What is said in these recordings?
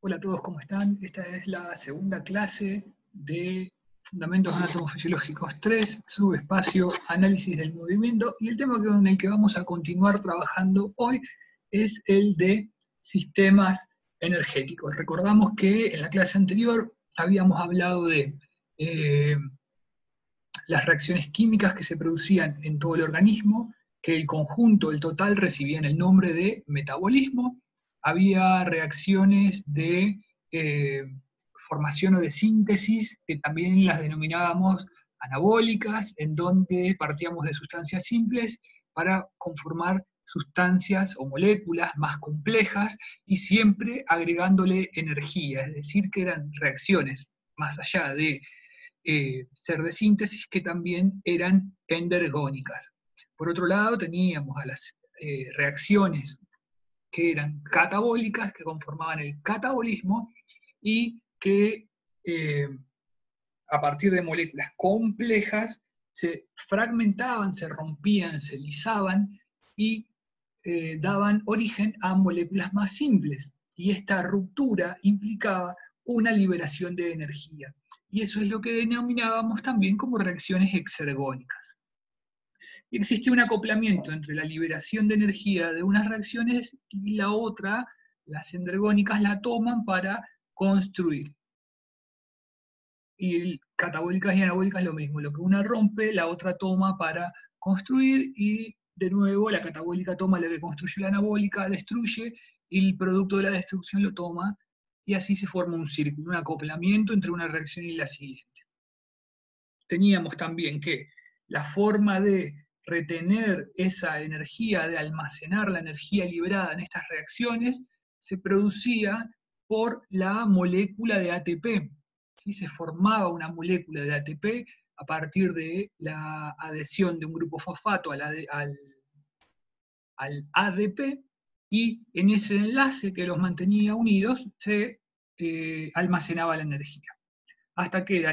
Hola a todos, ¿cómo están? Esta es la segunda clase de Fundamentos Anatomofisiológicos 3, Subespacio, Análisis del Movimiento, y el tema con el que vamos a continuar trabajando hoy es el de sistemas energéticos. Recordamos que en la clase anterior habíamos hablado de las reacciones químicas que se producían en todo el organismo, que el conjunto, el total, recibían el nombre de metabolismo. Había reacciones de formación o de síntesis, que también las denominábamos anabólicas, en donde partíamos de sustancias simples para conformar sustancias o moléculas más complejas y siempre agregándole energía, es decir, que eran reacciones más allá de ser de síntesis, que también eran endergónicas. Por otro lado, teníamos a las reacciones que eran catabólicas, que conformaban el catabolismo, y que a partir de moléculas complejas se fragmentaban, se rompían, se lisaban y daban origen a moléculas más simples. Y esta ruptura implicaba una liberación de energía. Y eso es lo que denominábamos también como reacciones exergónicas. Y existe un acoplamiento entre la liberación de energía de unas reacciones y la otra, las endergónicas la toman para construir. Y catabólicas y anabólicas lo mismo, lo que una rompe, la otra toma para construir, y de nuevo la catabólica toma lo que construye la anabólica, destruye, y el producto de la destrucción lo toma, y así se forma un círculo, un acoplamiento entre una reacción y la siguiente. Teníamos también que la forma de retener esa energía, de almacenar la energía liberada en estas reacciones, se producía por la molécula de ATP. ¿Sí? Se formaba una molécula de ATP a partir de la adhesión de un grupo fosfato al ADP, y en ese enlace que los mantenía unidos se almacenaba la energía, hasta que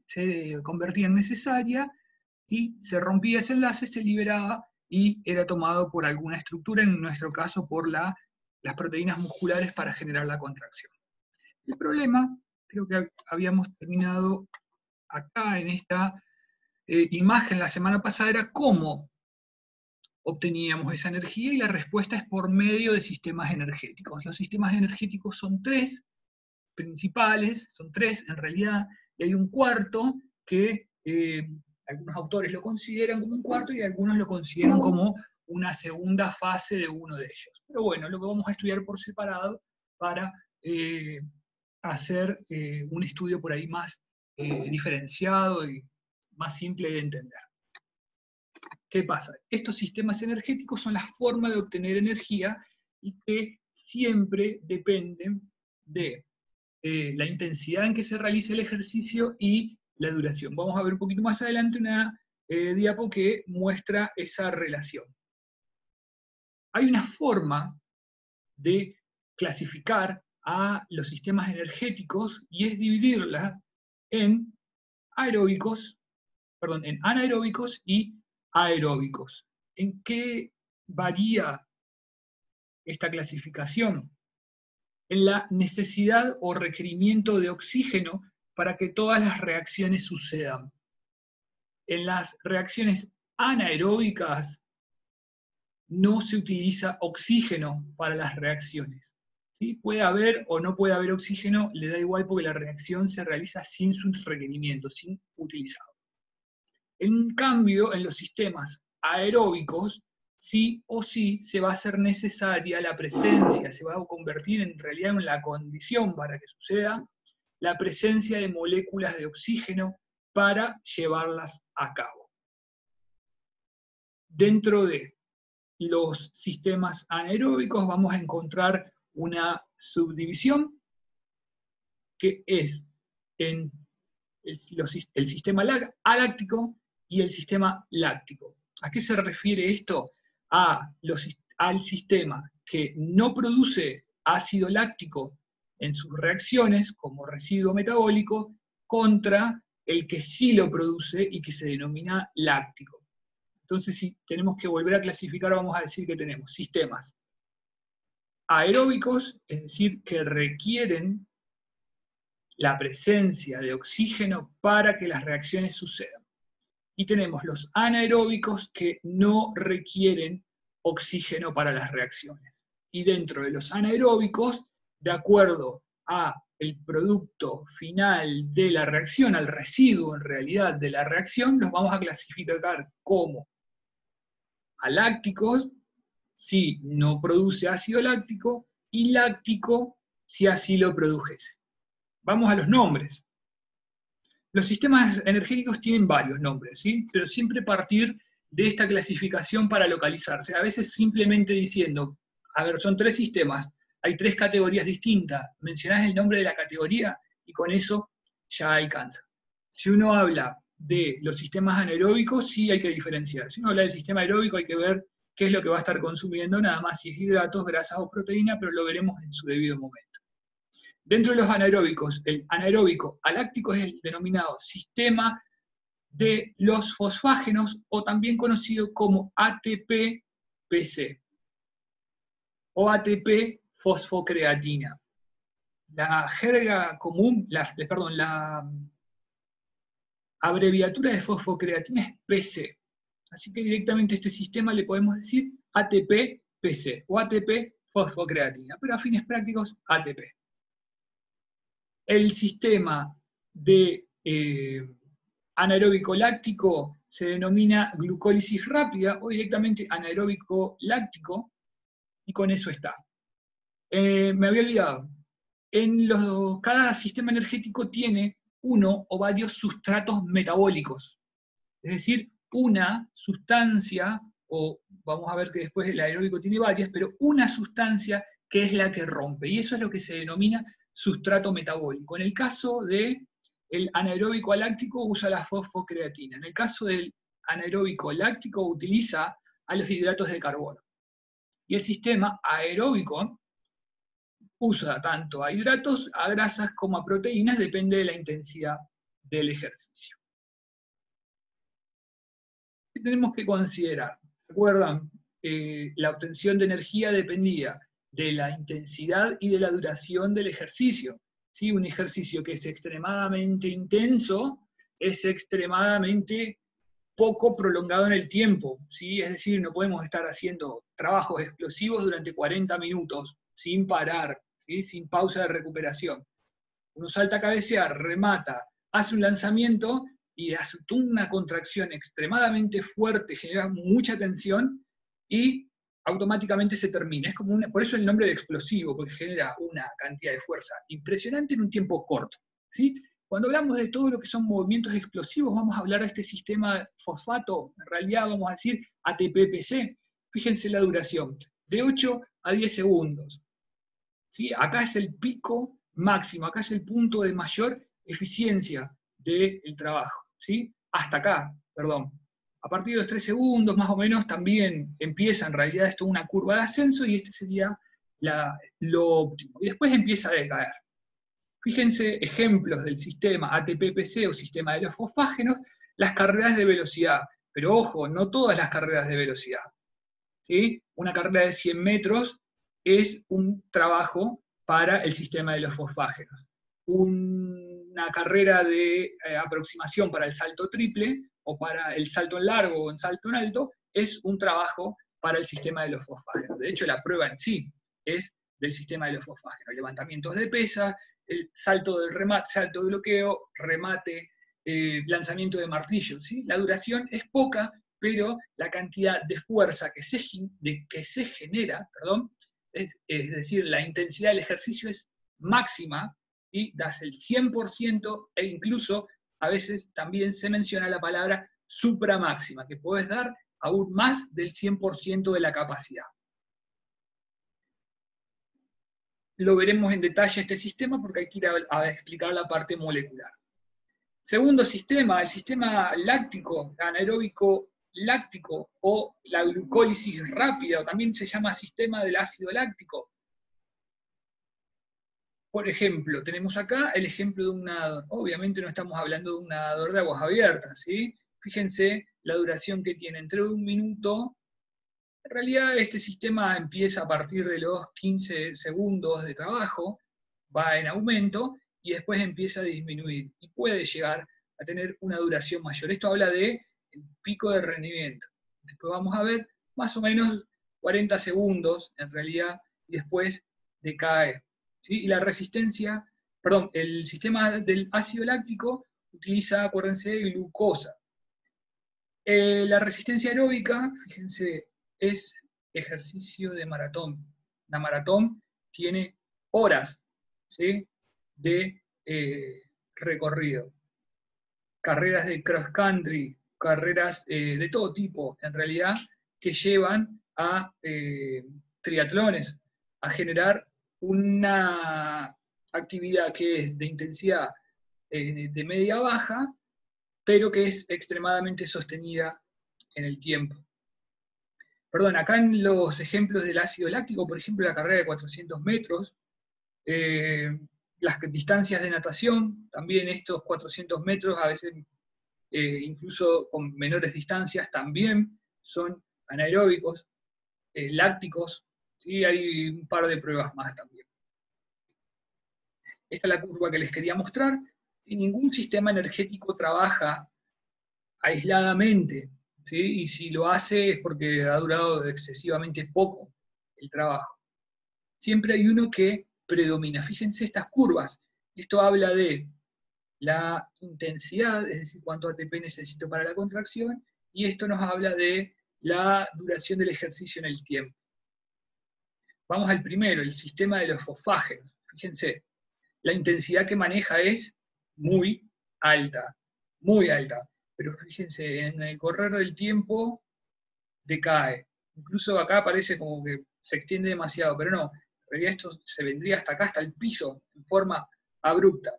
se convertía en necesaria y se rompía ese enlace, se liberaba y era tomado por alguna estructura, en nuestro caso por las proteínas musculares para generar la contracción. El problema, creo que habíamos terminado acá en esta imagen la semana pasada, era cómo obteníamos esa energía, y la respuesta es por medio de sistemas energéticos. Los sistemas energéticos son tres principales, son tres en realidad, y hay un cuarto que algunos autores lo consideran como un cuarto y algunos lo consideran como una segunda fase de uno de ellos. Pero bueno, lo que vamos a estudiar por separado para hacer un estudio por ahí más diferenciado y más simple de entender. ¿Qué pasa? Estos sistemas energéticos son la forma de obtener energía y que siempre dependen de la intensidad en que se realice el ejercicio y la duración. Vamos a ver un poquito más adelante una diapo que muestra esa relación. Hay una forma de clasificar a los sistemas energéticos, y es dividirla en en anaeróbicos y aeróbicos. ¿En qué varía esta clasificación? En la necesidad o requerimiento de oxígeno para que todas las reacciones sucedan. En las reacciones anaeróbicas no se utiliza oxígeno para las reacciones. ¿Sí? Puede haber o no puede haber oxígeno, le da igual, porque la reacción se realiza sin su requerimiento, sin utilizarlo. En cambio, en los sistemas aeróbicos, sí o sí se va a hacer necesaria la presencia, se va a convertir en realidad en la condición para que suceda la presencia de moléculas de oxígeno para llevarlas a cabo. Dentro de los sistemas anaeróbicos vamos a encontrar una subdivisión que es en el sistema aláctico y el sistema láctico. ¿A qué se refiere esto? Al sistema que no produce ácido láctico en sus reacciones como residuo metabólico, contra el que sí lo produce y que se denomina láctico. Entonces, si tenemos que volver a clasificar, vamos a decir que tenemos sistemas aeróbicos, es decir, que requieren la presencia de oxígeno para que las reacciones sucedan. Y tenemos los anaeróbicos que no requieren oxígeno para las reacciones. Y dentro de los anaeróbicos, de acuerdo a el producto final de la reacción, al residuo en realidad de la reacción, los vamos a clasificar como alácticos, si no produce ácido láctico, y láctico, si así lo produjese. Vamos a los nombres. Los sistemas energéticos tienen varios nombres, ¿sí? Pero siempre partir de esta clasificación para localizarse. A veces simplemente diciendo, a ver, son 3 sistemas, hay 3 categorías distintas, mencionás el nombre de la categoría y con eso ya alcanza. Si uno habla de los sistemas anaeróbicos, sí hay que diferenciar. Si uno habla del sistema aeróbico, hay que ver qué es lo que va a estar consumiendo, nada más si es hidratos, grasas o proteína, pero lo veremos en su debido momento. Dentro de los anaeróbicos, el anaeróbico aláctico es el denominado sistema de los fosfágenos, o también conocido como ATP-PC, o ATP-fosfocreatina. La jerga común, la abreviatura de fosfocreatina es PC. Así que directamente a este sistema le podemos decir ATP-PC, o ATP-fosfocreatina, pero a fines prácticos, ATP. El sistema de anaeróbico láctico se denomina glucólisis rápida o directamente anaeróbico láctico, y con eso está. Me había olvidado. Cada sistema energético tiene uno o varios sustratos metabólicos, es decir, una sustancia, o vamos a ver que después el aeróbico tiene varias, pero una sustancia que es la que rompe, y eso es lo que se denomina sustrato metabólico. En el caso del anaeróbico láctico usa la fosfocreatina. En el caso del anaeróbico láctico utiliza a los hidratos de carbono. Y el sistema aeróbico usa tanto a hidratos, a grasas como a proteínas, depende de la intensidad del ejercicio. ¿Qué tenemos que considerar? ¿Recuerdan? La obtención de energía dependía de la intensidad y de la duración del ejercicio. ¿Sí? Un ejercicio que es extremadamente intenso es extremadamente poco prolongado en el tiempo, ¿sí? Es decir, no podemos estar haciendo trabajos explosivos durante 40 minutos sin parar, ¿sí? Sin pausa de recuperación. Uno salta a cabecear, remata, hace un lanzamiento y hace una contracción extremadamente fuerte, genera mucha tensión y automáticamente se termina. Es como por eso el nombre de explosivo, porque genera una cantidad de fuerza impresionante en un tiempo corto, ¿sí? Cuando hablamos de todo lo que son movimientos explosivos, vamos a hablar de este sistema fosfato, en realidad vamos a decir ATP-PC. Fíjense la duración, de 8 a 10 segundos. ¿Sí? Acá es el pico máximo, acá es el punto de mayor eficiencia del trabajo. ¿Sí? Hasta acá, perdón. A partir de los 3 segundos, más o menos, también empieza, en realidad, esto una curva de ascenso, y este sería lo óptimo. Y después empieza a decaer. Fíjense ejemplos del sistema ATP-PC o sistema de los fosfágenos, las carreras de velocidad. Pero ojo, no todas las carreras de velocidad. ¿Sí? Una carrera de 100 metros es un trabajo para el sistema de los fosfágenos. Una carrera de aproximación para el salto triple, o para el salto en largo o en salto en alto, es un trabajo para el sistema de los fosfágenos. De hecho, la prueba en sí es del sistema de los fosfágenos. Levantamientos de pesa, el salto del remate, salto de bloqueo, remate, lanzamiento de martillo. ¿Sí? La duración es poca, pero la cantidad de fuerza que se genera, es decir, la intensidad del ejercicio es máxima, y das el 100%, e incluso a veces también se menciona la palabra supramáxima, que puedes dar aún más del 100% de la capacidad. Lo veremos en detalle este sistema porque hay que ir a explicar la parte molecular. Segundo sistema, el sistema láctico, anaeróbico láctico, o la glucólisis rápida, o también se llama sistema del ácido láctico. Por ejemplo, tenemos acá el ejemplo de un nadador. Obviamente no estamos hablando de un nadador de aguas abiertas, ¿sí? Fíjense la duración que tiene, entre 1 minuto, En realidad este sistema empieza a partir de los 15 segundos de trabajo, va en aumento y después empieza a disminuir y puede llegar a tener una duración mayor. Esto habla de el pico de rendimiento. Después vamos a ver más o menos 40 segundos en realidad y después decae. ¿Sí? Y la resistencia, perdón, el sistema del ácido láctico utiliza, acuérdense, glucosa. La resistencia aeróbica, fíjense, es ejercicio de maratón. La maratón tiene horas, ¿sí?, de recorrido. Carreras de cross country, carreras de todo tipo, en realidad, que llevan a triatlones, a generar una actividad que es de intensidad de media baja, pero que es extremadamente sostenida en el tiempo. Perdón, acá en los ejemplos del ácido láctico, por ejemplo, la carrera de 400 metros, las distancias de natación, también estos 400 metros, a veces incluso con menores distancias, también son anaeróbicos, lácticos, ¿sí? Hay un par de pruebas más también. Esta es la curva que les quería mostrar. Y ningún sistema energético trabaja aisladamente, ¿sí? Y si lo hace es porque ha durado excesivamente poco el trabajo. Siempre hay uno que predomina. Fíjense estas curvas. Esto habla de la intensidad, es decir, cuánto ATP necesito para la contracción, y esto nos habla de la duración del ejercicio en el tiempo. Vamos al primero, el sistema de los fosfágenos. Fíjense, la intensidad que maneja es muy alta, pero fíjense, en el correr del tiempo decae. Incluso acá parece como que se extiende demasiado, pero no, en realidad esto se vendría hasta acá, hasta el piso, en forma abrupta.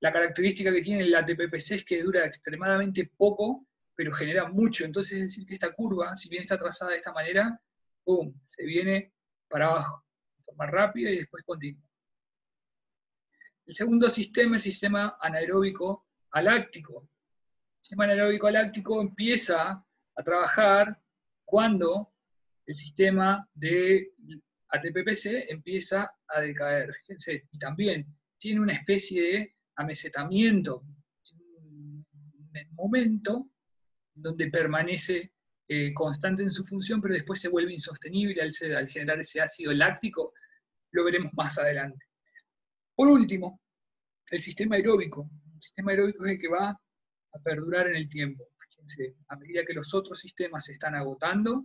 La característica que tiene el ATP-PC es que dura extremadamente poco, pero genera mucho. Entonces es decir que esta curva, si bien está trazada de esta manera, ¡pum!, se viene para abajo, de forma rápida y después continua. El segundo sistema es el sistema anaeróbico aláctico. El sistema anaeróbico aláctico empieza a trabajar cuando el sistema de ATP-PC empieza a decaer. Fíjense, y también tiene una especie de amesetamiento, un momento donde permanece constante en su función, pero después se vuelve insostenible al generar ese ácido láctico. Lo veremos más adelante. Por último, el sistema aeróbico. El sistema aeróbico es el que va a perdurar en el tiempo. Fíjense, a medida que los otros sistemas se están agotando,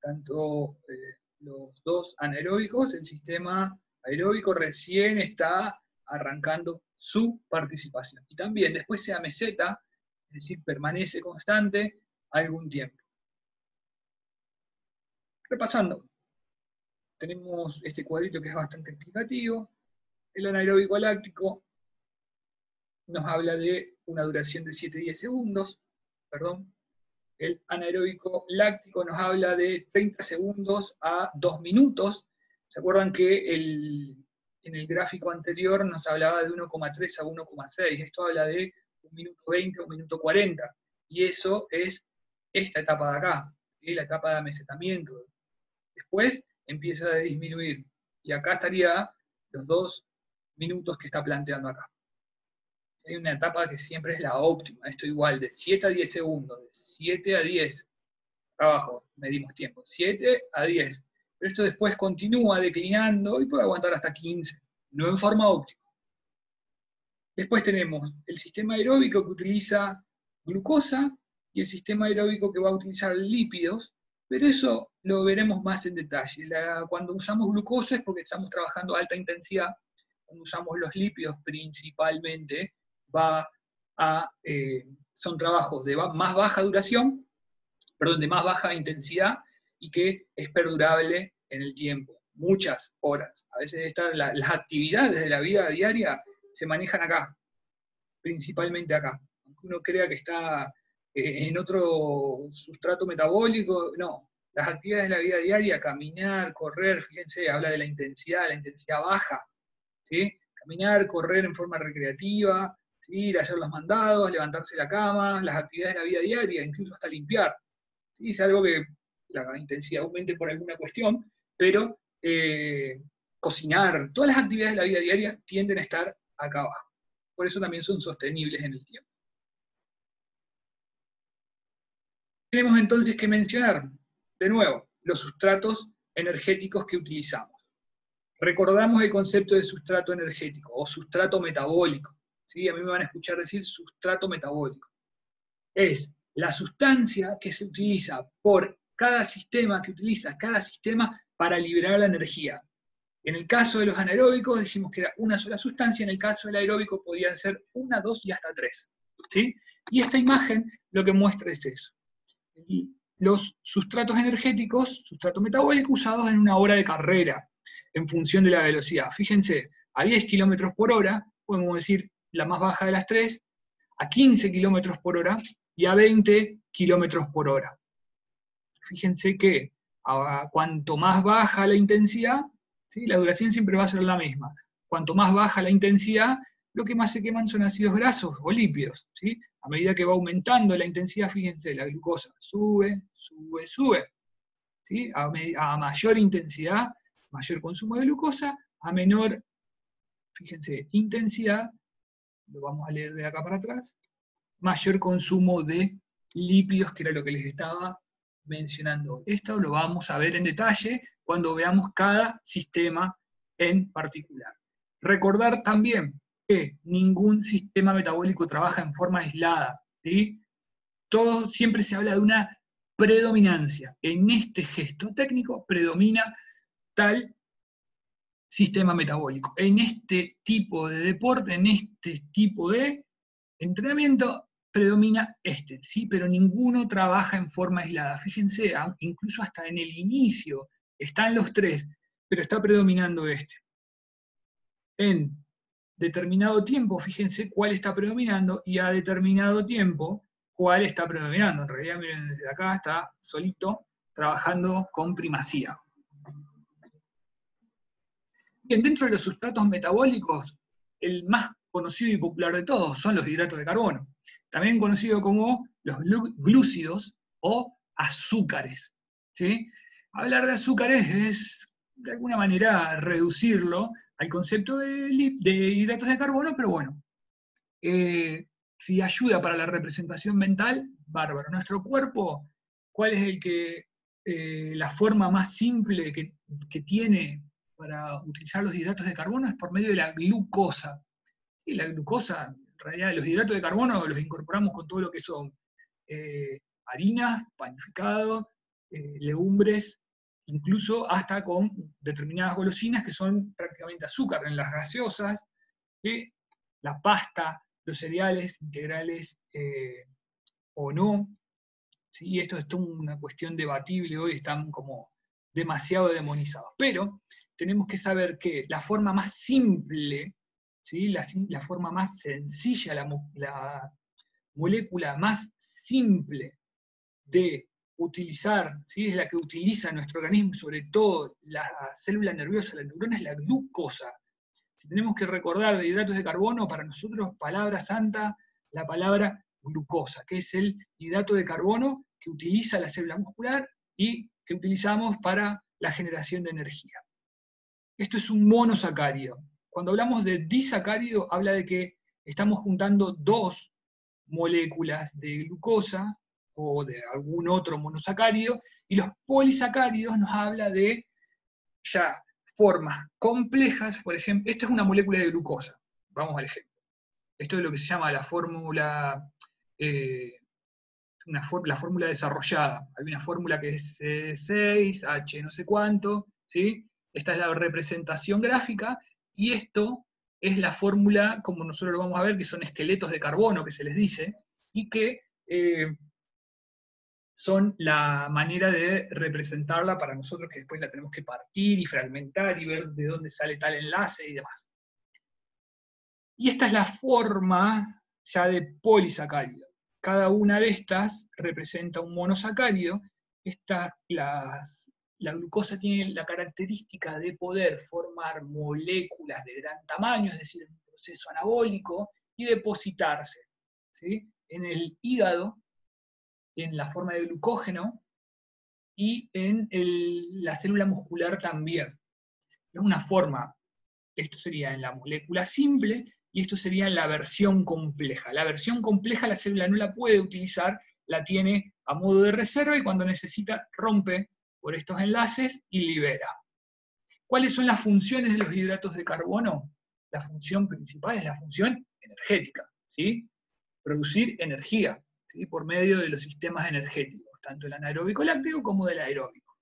tanto los dos anaeróbicos, el sistema aeróbico recién está arrancando su participación. Y también después se ameseta, es decir, permanece constante algún tiempo. Repasando, tenemos este cuadrito que es bastante explicativo. El anaeróbico láctico nos habla de una duración de 7-10 segundos, perdón. El anaeróbico láctico nos habla de 30 segundos a 2 minutos. ¿Se acuerdan que en el gráfico anterior nos hablaba de 1,3 a 1,6? Esto habla de 1 minuto 20 a 1 minuto 40. Y eso es esta etapa de acá, ¿sí?, la etapa de amesetamiento. Después empieza a disminuir. Y acá estaría los 2 minutos que está planteando acá. Hay una etapa que siempre es la óptima, esto igual, de 7 a 10 segundos, de 7 a 10, abajo, medimos tiempo, 7 a 10, pero esto después continúa declinando y puede aguantar hasta 15, no en forma óptima. Después tenemos el sistema aeróbico que utiliza glucosa y el sistema aeróbico que va a utilizar lípidos, pero eso lo veremos más en detalle. Cuando usamos glucosa es porque estamos trabajando a alta intensidad, cuando usamos los lípidos principalmente, son trabajos de más baja duración, perdón, de más baja intensidad y que es perdurable en el tiempo, muchas horas. A veces las actividades de la vida diaria se manejan acá, principalmente acá. Aunque uno crea que está en otro sustrato metabólico, no. Las actividades de la vida diaria, caminar, correr, fíjense, habla de la intensidad baja, ¿sí? Caminar, correr en forma recreativa, ¿sí?, ir a hacer los mandados, levantarse de la cama, las actividades de la vida diaria, incluso hasta limpiar. ¿Sí? Es algo que la intensidad aumente por alguna cuestión, pero cocinar, todas las actividades de la vida diaria tienden a estar acá abajo. Por eso también son sostenibles en el tiempo. Tenemos entonces que mencionar, de nuevo, los sustratos energéticos que utilizamos. Recordamos el concepto de sustrato energético o sustrato metabólico. ¿Sí? A mí me van a escuchar decir sustrato metabólico. Es la sustancia que se utiliza por cada sistema, que utiliza cada sistema para liberar la energía. En el caso de los anaeróbicos dijimos que era una sola sustancia, en el caso del aeróbico podían ser una, dos y hasta tres. ¿Sí? Y esta imagen lo que muestra es eso. Los sustratos energéticos, sustrato metabólico, usados en una hora de carrera, en función de la velocidad. Fíjense, a 10 km por hora, podemos decir la más baja de las tres, a 15 km por hora y a 20 km por hora. Fíjense que cuanto más baja la intensidad, ¿sí? La duración siempre va a ser la misma. Cuanto más baja la intensidad, lo que más se queman son ácidos grasos o lípidos. ¿Sí? A medida que va aumentando la intensidad, fíjense, la glucosa sube, sube, sube. ¿Sí? A mayor intensidad, mayor consumo de glucosa, a menor, fíjense, intensidad, lo vamos a leer de acá para atrás, mayor consumo de lípidos, que era lo que les estaba mencionando. Esto lo vamos a ver en detalle cuando veamos cada sistema en particular. Recordar también que ningún sistema metabólico trabaja en forma aislada, ¿sí? Todo siempre se habla de una predominancia. En este gesto técnico predomina tal sistema metabólico. En este tipo de deporte, en este tipo de entrenamiento, predomina este, ¿sí? Pero ninguno trabaja en forma aislada. Fíjense, incluso hasta en el inicio están los tres, pero está predominando este. En determinado tiempo, fíjense cuál está predominando, y a determinado tiempo, cuál está predominando. En realidad, miren, desde acá está solito, trabajando con primacía. Bien, dentro de los sustratos metabólicos, el más conocido y popular de todos son los hidratos de carbono, también conocidos como los glúcidos o azúcares. ¿Sí? Hablar de azúcares es, de alguna manera, reducirlo al concepto de hidratos de carbono, pero bueno, si ayuda para la representación mental, bárbaro. Nuestro cuerpo, ¿cuál es la forma más simple que tiene para utilizar los hidratos de carbono? Es por medio de la glucosa. Y la glucosa, en realidad, los hidratos de carbono los incorporamos con todo lo que son harinas, panificados, legumbres, incluso hasta con determinadas golosinas que son prácticamente azúcar en las gaseosas, la pasta, los cereales integrales o no. ¿Sí? Esto es una cuestión debatible hoy, están como demasiado demonizados. Pero tenemos que saber que la forma más simple, ¿sí? la forma más sencilla, la molécula más simple de utilizar, ¿sí? Es la que utiliza nuestro organismo, sobre todo la célula nerviosa, la neurona, es la glucosa. Si tenemos que recordar de hidratos de carbono, para nosotros, palabra santa, la palabra glucosa, que es el hidrato de carbono que utiliza la célula muscular y que utilizamos para la generación de energía. Esto es un monosacárido. Cuando hablamos de disacárido, habla de que estamos juntando dos moléculas de glucosa o de algún otro monosacárido, y los polisacáridos nos habla de ya formas complejas. Por ejemplo, esta es una molécula de glucosa, vamos al ejemplo. Esto es lo que se llama la fórmula, la fórmula desarrollada. Hay una fórmula que es C6H no sé cuánto, ¿sí? Esta es la representación gráfica, y esto es la fórmula, como nosotros lo vamos a ver, que son esqueletos de carbono, que se les dice, y que son la manera de representarla para nosotros, que después la tenemos que partir y fragmentar y ver de dónde sale tal enlace y demás. Y esta es la forma ya de polisacárido. Cada una de estas representa un monosacárido. La glucosa tiene la característica de poder formar moléculas de gran tamaño, es decir, en un proceso anabólico, y depositarse, ¿sí? En el hígado, en la forma de glucógeno, y en la célula muscular también. Es una forma, esto sería en la molécula simple, y esto sería en la versión compleja. La versión compleja la célula no la puede utilizar, la tiene a modo de reserva, y cuando necesita rompe por estos enlaces y libera. ¿Cuáles son las funciones de los hidratos de carbono? La función principal es la función energética, ¿sí? Producir energía, ¿sí? Por medio de los sistemas energéticos, tanto el anaeróbico láctico como del aeróbico.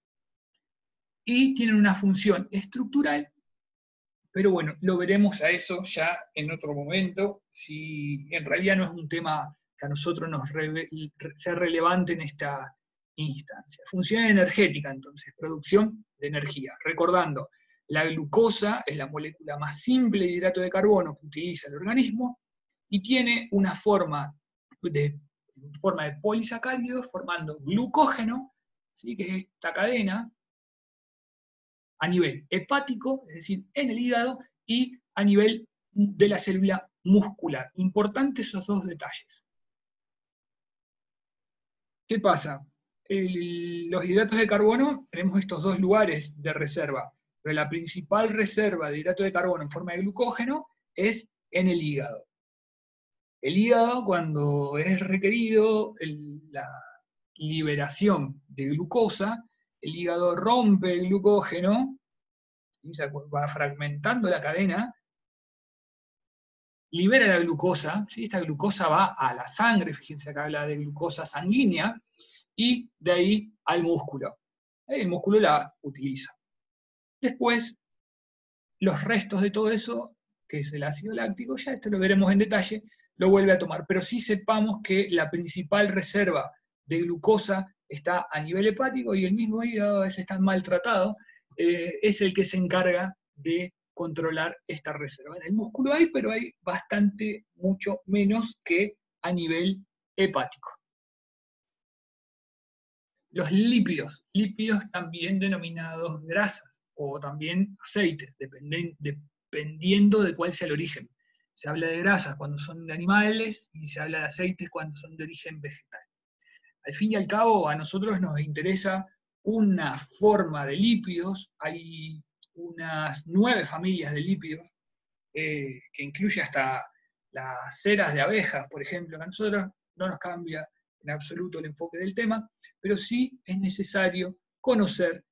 Y tienen una función estructural, pero bueno, lo veremos a eso ya en otro momento, si en realidad no es un tema que a nosotros nos sea relevante en esta instancia. Función energética, entonces, producción de energía. Recordando, la glucosa es la molécula más simple de hidrato de carbono que utiliza el organismo y tiene una forma de polisacáridos formando glucógeno, ¿sí? Que es esta cadena, a nivel hepático, es decir, en el hígado, y a nivel de la célula muscular. Importantes esos dos detalles. ¿Qué pasa? Los hidratos de carbono, tenemos estos dos lugares de reserva, pero la principal reserva de hidrato de carbono en forma de glucógeno es en el hígado. El hígado, cuando es requerido la liberación de glucosa, el hígado rompe el glucógeno, y se va fragmentando la cadena, libera la glucosa, ¿sí? Esta glucosa va a la sangre, fíjense acá habla de glucosa sanguínea, y de ahí al músculo. El músculo la utiliza. Después, los restos de todo eso, que es el ácido láctico, ya esto lo veremos en detalle, lo vuelve a tomar. Pero sí sepamos que la principal reserva de glucosa está a nivel hepático, y el mismo hígado, a veces está maltratado, es el que se encarga de controlar esta reserva. En el músculo hay, pero hay bastante, mucho menos que a nivel hepático. Los lípidos también denominados grasas, o también aceites, dependiendo de cuál sea el origen. Se habla de grasas cuando son de animales, y se habla de aceites cuando son de origen vegetal. Al fin y al cabo, a nosotros nos interesa una forma de lípidos. Hay unas 9 familias de lípidos, que incluye hasta las ceras de abejas, por ejemplo, que a nosotros no nos cambia en absoluto el enfoque del tema, pero sí es necesario conocer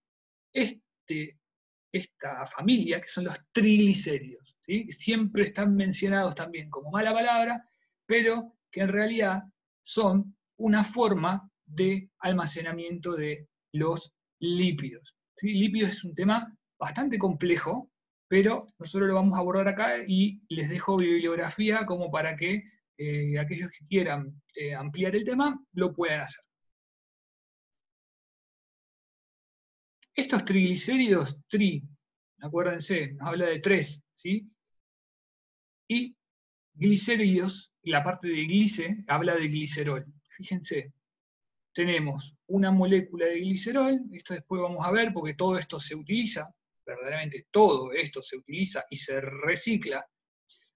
esta familia, que son los triglicéridos, ¿sí? Que siempre están mencionados también como mala palabra, pero que en realidad son una forma de almacenamiento de los lípidos, ¿sí? Lípidos es un tema bastante complejo, pero nosotros lo vamos a abordar acá, y les dejo bibliografía como para que aquellos que quieran ampliar el tema lo puedan hacer. Estos triglicéridos, acuérdense, nos habla de 3, ¿sí? Y glicéridos, la parte de glice, habla de glicerol. Fíjense, tenemos una molécula de glicerol, esto después vamos a ver porque todo esto se utiliza, verdaderamente todo esto se utiliza y se recicla.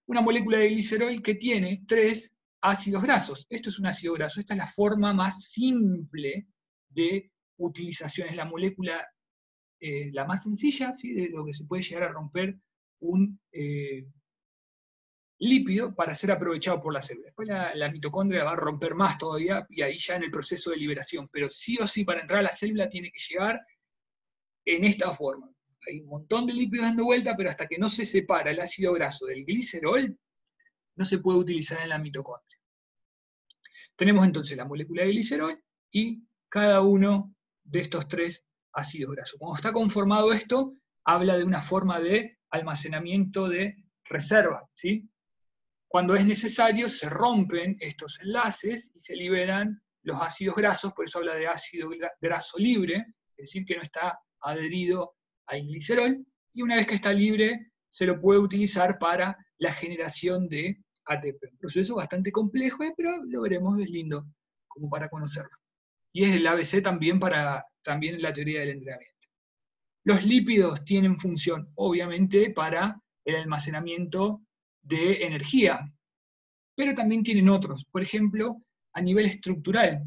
Una molécula de glicerol que tiene 3 ácidos grasos. Esto es un ácido graso, esta es la forma más simple de utilización, es la molécula la más sencilla, ¿sí? De lo que se puede llegar a romper un lípido para ser aprovechado por la célula. Después la mitocondria va a romper más todavía, y ahí ya en el proceso de liberación, pero sí o sí para entrar a la célula tiene que llegar en esta forma. Hay un montón de lípidos dando vuelta, pero hasta que no se separa el ácido graso del glicerol, no se puede utilizar en la mitocondria. Tenemos entonces la molécula de glicerol y cada uno de estos 3 ácidos grasos. Cuando está conformado esto, habla de una forma de almacenamiento de reserva, ¿sí? Cuando es necesario, se rompen estos enlaces y se liberan los ácidos grasos, por eso habla de ácido graso libre, es decir, que no está adherido al glicerol, y una vez que está libre, se lo puede utilizar para la generación de ATP. Un proceso bastante complejo, pero lo veremos, es lindo como para conocerlo. Y es el ABC también también la teoría del entrenamiento. Los lípidos tienen función, obviamente, para el almacenamiento de energía, pero también tienen otros, por ejemplo, a nivel estructural.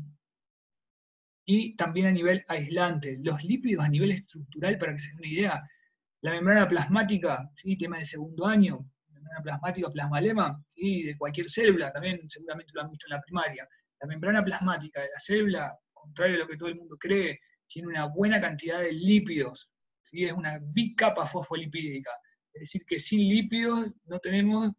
y también a nivel aislante. Los lípidos a nivel estructural, para que se den una idea, la membrana plasmática, ¿sí? Tema de segundo año, membrana plasmática, plasmalema, ¿sí? De cualquier célula, también seguramente lo han visto en la primaria. La membrana plasmática de la célula, contrario a lo que todo el mundo cree, tiene una buena cantidad de lípidos, ¿sí? Es una bicapa fosfolipídica. Es decir, que sin lípidos no tenemos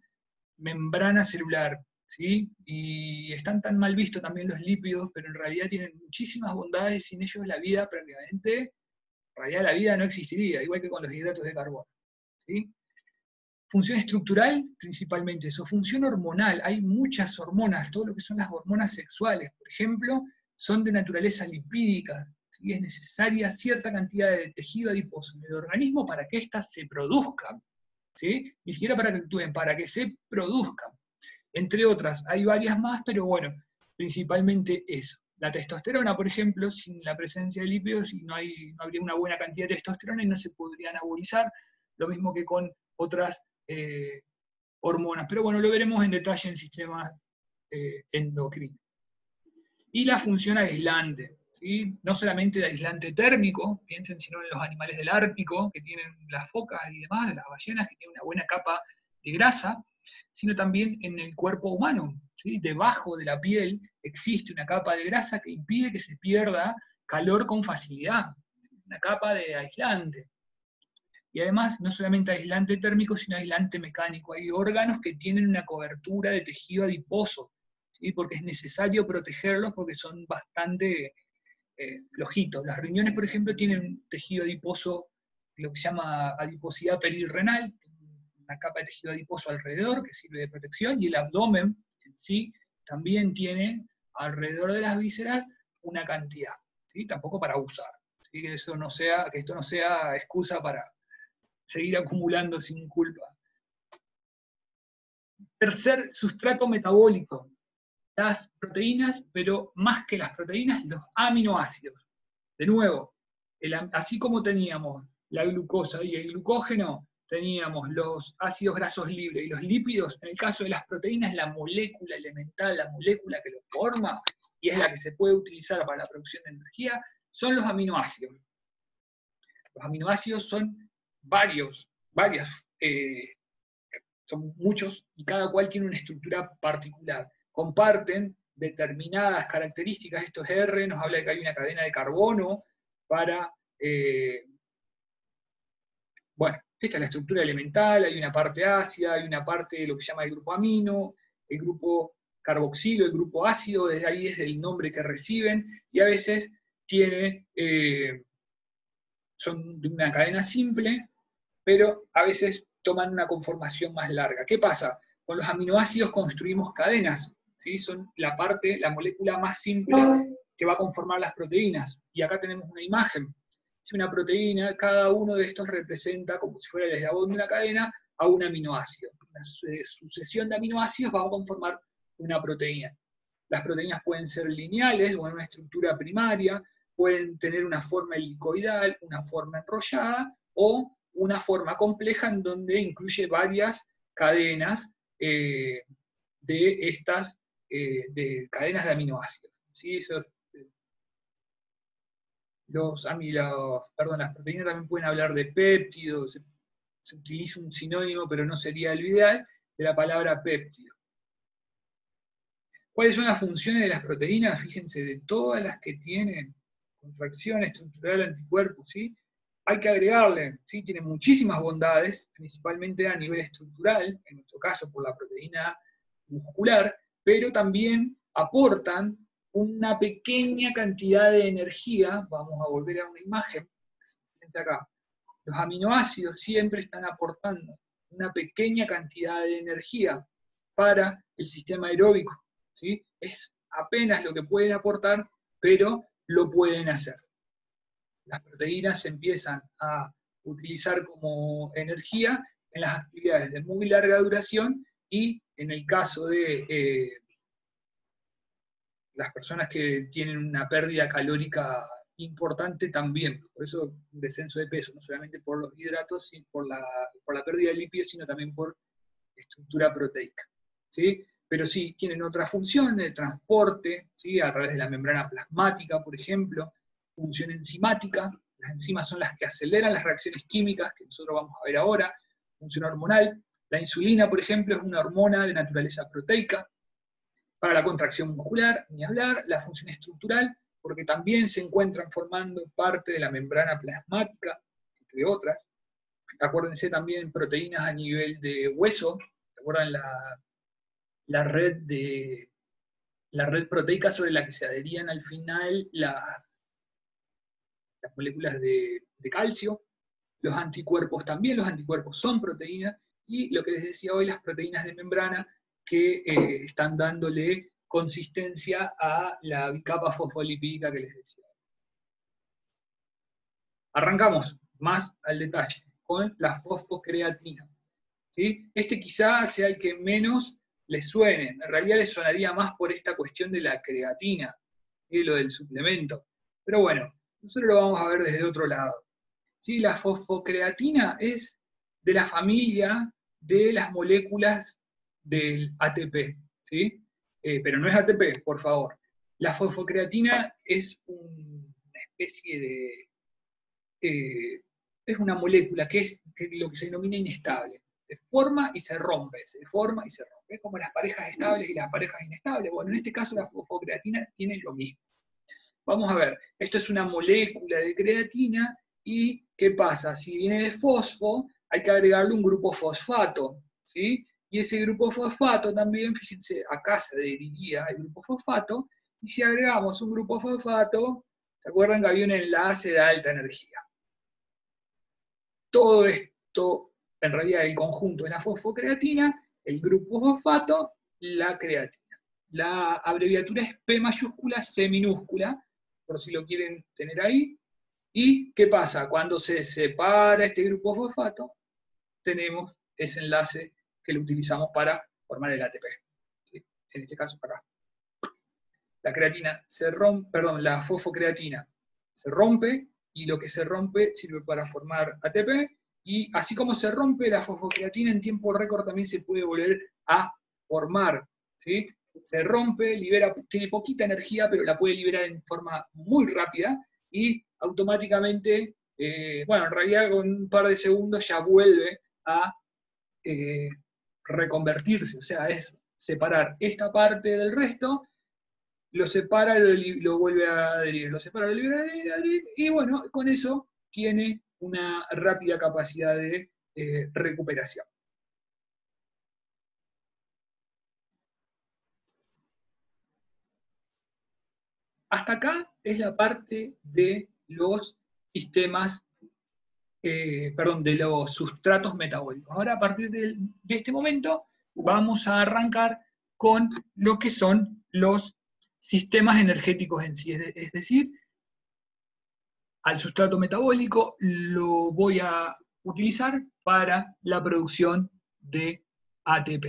membrana celular, ¿sí? Y están tan mal vistos también los lípidos, pero en realidad tienen muchísimas bondades, sin ellos la vida prácticamente, en realidad la vida no existiría, igual que con los hidratos de carbono, ¿sí? Función estructural, principalmente eso. Función hormonal, hay muchas hormonas, todo lo que son las hormonas sexuales, por ejemplo, son de naturaleza lipídica, ¿sí? Es necesaria cierta cantidad de tejido adiposo en el organismo para que éstas se produzcan, ¿sí? Ni siquiera para que actúen, para que se produzcan. Entre otras, hay varias más, pero bueno, principalmente eso. La testosterona, por ejemplo, sin la presencia de lípidos, no habría una buena cantidad de testosterona y no se podría anabolizar, lo mismo que con otras hormonas. Pero bueno, lo veremos en detalle en el sistema endocrino. Y la función aislante, ¿sí? No solamente el aislante térmico, piensen sino en los animales del Ártico, que tienen las focas y demás, las ballenas, que tienen una buena capa de grasa, sino también en el cuerpo humano, ¿sí? Debajo de la piel existe una capa de grasa que impide que se pierda calor con facilidad, una capa de aislante. Y además, no solamente aislante térmico, sino aislante mecánico. Hay órganos que tienen una cobertura de tejido adiposo, ¿sí? Porque es necesario protegerlos porque son bastante flojitos. Las riñones, por ejemplo, tienen tejido adiposo, lo que se llama adiposidad perirrenal, una capa de tejido adiposo alrededor que sirve de protección, y el abdomen en sí también tiene alrededor de las vísceras una cantidad, ¿sí? Tampoco para abusar, ¿sí? Que esto no sea excusa para seguir acumulando sin culpa. Tercer sustrato metabólico, las proteínas, pero más que las proteínas, los aminoácidos. De nuevo, así como teníamos la glucosa y el glucógeno, teníamos los ácidos grasos libres y los lípidos. En el caso de las proteínas, la molécula elemental, la molécula que lo forma, y es la que se puede utilizar para la producción de energía, son los aminoácidos. Los aminoácidos son son muchos, y cada cual tiene una estructura particular. Comparten determinadas características. Esto es R, nos habla de que hay una cadena de carbono para... bueno, esta es la estructura elemental, hay una parte ácida, hay una parte de lo que se llama el grupo amino, el grupo carboxilo, el grupo ácido, desde ahí es el nombre que reciben, y a veces son de una cadena simple, pero a veces toman una conformación más larga. ¿Qué pasa? Con los aminoácidos construimos cadenas, ¿sí? Son la molécula más simple que va a conformar las proteínas. Y acá tenemos una imagen. Si una proteína, cada uno de estos representa, como si fuera el eslabón de una cadena, a un aminoácido. Una sucesión de aminoácidos va a conformar una proteína. Las proteínas pueden ser lineales o en una estructura primaria, pueden tener una forma helicoidal, una forma enrollada, o una forma compleja en donde incluye varias cadenas de estas de cadenas de aminoácidos. ¿Sí? Las proteínas también pueden hablar de péptidos, se utiliza un sinónimo, pero no sería el ideal, de la palabra péptido. ¿Cuáles son las funciones de las proteínas? Fíjense, de todas las que tienen contracción estructural anticuerpos, ¿sí? Hay que agregarle, ¿sí? Tiene muchísimas bondades, principalmente a nivel estructural, en nuestro caso por la proteína muscular, pero también aportan una pequeña cantidad de energía. Vamos a volver a una imagen, fíjense acá. Los aminoácidos siempre están aportando una pequeña cantidad de energía para el sistema aeróbico, ¿sí? Es apenas lo que pueden aportar, pero lo pueden hacer. Las proteínas se empiezan a utilizar como energía en las actividades de muy larga duración y en el caso de las personas que tienen una pérdida calórica importante también. Por eso un descenso de peso, no solamente por los hidratos, sino por la pérdida de lípidos, sino también por estructura proteica. ¿Sí? pero sí tienen otra función de transporte, ¿sí? A través de la membrana plasmática, por ejemplo, función enzimática, las enzimas son las que aceleran las reacciones químicas, que nosotros vamos a ver ahora, función hormonal, la insulina, por ejemplo, es una hormona de naturaleza proteica, para la contracción muscular, ni hablar, la función estructural, porque también se encuentran formando parte de la membrana plasmática, entre otras. Acuérdense también proteínas a nivel de hueso, ¿se acuerdan la red proteica sobre la que se adherían al final las moléculas de calcio? Los anticuerpos también, los anticuerpos son proteínas, y lo que les decía hoy, las proteínas de membrana que están dándole consistencia a la bicapa fosfolipídica que les decía. Arrancamos más al detalle con la fosfocreatina, ¿sí? Este quizá sea el que menos les suene, en realidad les sonaría más por esta cuestión de la creatina, ¿sí? Lo del suplemento. Pero bueno, nosotros lo vamos a ver desde otro lado. ¿Sí? La fosfocreatina es de la familia de las moléculas del ATP, ¿sí? Pero no es ATP, por favor. La fosfocreatina es una especie de... es una molécula que es lo que se denomina inestable. Se forma y se rompe, se forma y se rompe. Es como las parejas estables y las parejas inestables. Bueno, en este caso la fosfocreatina tiene lo mismo. Vamos a ver, esto es una molécula de creatina, y ¿qué pasa? Si viene de fosfo, hay que agregarle un grupo fosfato, ¿sí? Y ese grupo fosfato también, fíjense, acá se adheriría el grupo fosfato, y si agregamos un grupo fosfato, ¿se acuerdan que había un enlace de alta energía? Todo esto, en realidad el conjunto es la fosfocreatina, el grupo fosfato, la creatina. La abreviatura es P mayúscula, C minúscula, por si lo quieren tener ahí. ¿Y qué pasa? Cuando se separa este grupo fosfato, tenemos ese enlace que lo utilizamos para formar el ATP. ¿Sí? En este caso, para la creatina se rompe, perdón, la fosfocreatina se rompe, y lo que se rompe sirve para formar ATP, y así como se rompe la fosfocreatina en tiempo récord, también se puede volver a formar, ¿sí? Se rompe, libera, tiene poquita energía, pero la puede liberar en forma muy rápida, y automáticamente, bueno, en realidad con un par de segundos ya vuelve a reconvertirse, o sea, es separar esta parte del resto, lo separa, lo vuelve a adherir, lo separa, lo vuelve a adherir, y bueno, con eso tiene una rápida capacidad de recuperación. Hasta acá es la parte de los sistemas, perdón, de los sustratos metabólicos. Ahora, a partir de este momento, vamos a arrancar con lo que son los sistemas energéticos en sí, es decir, al sustrato metabólico lo voy a utilizar para la producción de ATP.